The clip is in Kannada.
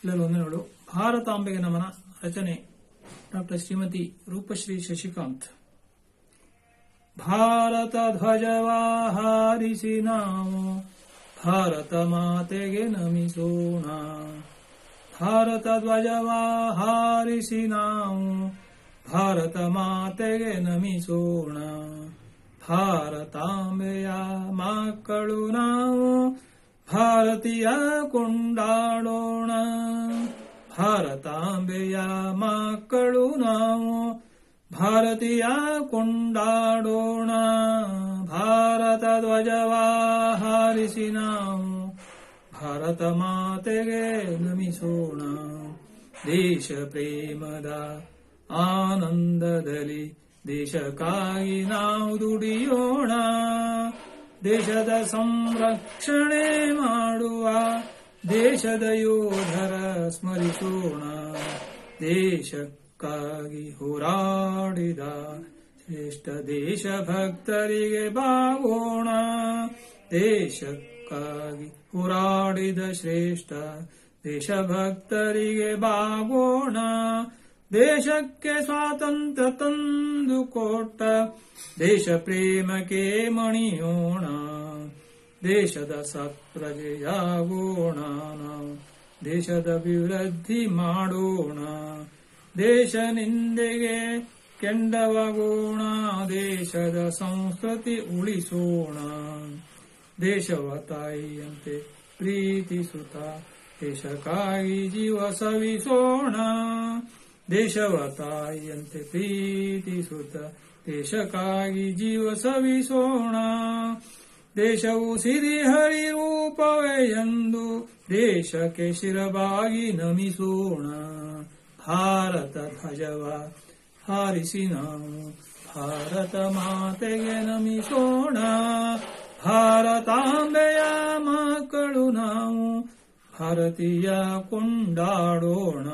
ಎಲ್ಲರೂ ವಂದನೆಗಳು. ಭಾರತಾಂಬೆಗೆ ನಮನ. ರಚನೆ ಡಾಕ್ಟರ್ ಶ್ರೀಮತಿ ರೂಪಶ್ರೀ ಶಶಿಕಾಂತ್. ಭಾರತ ಧ್ವಜವಾ ಹಾರಿಸಿ ನಾವು ಭಾರತ ಮಾತೆಗೆ ನಮಿಸೋಣ. ಭಾರತ ಧ್ವಜವಾ ಹಾರಿಸಿ ನಾವು ಭಾರತ ಮಾತೆಗೆ ನಮಿಸೋಣ. ಭಾರತಾಂಬೆಯ ಮಕ್ಕಳು ನಾವು ಭಾರತೀಯ ಕೊಂಡಾಡೋಣ. ಭಾರತಾಂಬೆಯ ಮಕ್ಕಳು ನಾವು ಭಾರತೀಯ ಕೊಂಡಾಡೋಣ. ಭಾರತ ಧ್ವಜವಾ ಹಾರಿಸಿ ನಾವು ಭಾರತ ಮಾತೆಗೆ ನಮಿಸೋಣ. ದೇಶ ಪ್ರೇಮದ ಆನಂದದಲ್ಲಿ ದೇಶಕ್ಕಾಗಿ ನಾವು ದುಡಿಯೋಣ. ದೇಶದ ಸಂರಕ್ಷಣೆ ಮಾಡುವ ದೇಶದ ಯೋಧರ ಸ್ಮರಿಸೋಣ. ದೇಶಕ್ಕಾಗಿ ಹೋರಾಡಿದ ಶ್ರೇಷ್ಠ ದೇಶಭಕ್ತರಿಗೆ ಬಾಗೋಣ. ದೇಶಕ್ಕಾಗಿ ಹೋರಾಡಿದ ಶ್ರೇಷ್ಠ ದೇಶಭಕ್ತರಿಗೆ ಬಾಗೋಣ. ದೇಶಕ್ಕೆ ಸ್ವಾತಂತ್ರ್ಯ ತಂದು ಕೊಟ್ಟ ದೇಶ ಪ್ರೇಮಕ್ಕೆ ಮಣಿಯೋಣ. ದೇಶದ ಸತ್ಪ್ರಜೆಯಾಗೋಣ ನಾವು. ದೇಶದ ಅಭಿವೃದ್ಧಿ ಮಾಡೋಣ. ದೇಶ ನಿಂದೆಗೆ ಕೆಂಡವಾಗೋಣ. ದೇಶದ ಸಂಸ್ಕೃತಿ ಉಳಿಸೋಣ. ದೇಶವ ತಾಯಿಯಂತೆ ಪ್ರೀತಿಸುತ್ತ ದೇಶಕ್ಕಾಗಿ ಜೀವ ಸವಿಸೋಣ. ದೇಶವ ತಾಯಿಯಂತೆ ಪ್ರೀತಿಸುತ್ತ ದೇಶಕ್ಕಾಗಿ ಜೀವ ಸವಿಸೋಣ. ದೇಶವು ಸಿರಿಹರಿ ರೂಪವೇ ಎಂದು ದೇಶಕ್ಕೆ ಶಿರವಾಗಿ ನಮಿಸೋಣ. ಭಾರತ ಧ್ವಜವ ಹಾರಿಸಿ ನಾವು ಭಾರತ ಮಾತೆಗೆ ನಮಿಸೋಣ. ಭಾರತಾಂಬೆಯ ಮಕ್ಕಳು ನಾವು ಭಾರತೀಯ ಕೊಂಡಾಡೋಣ.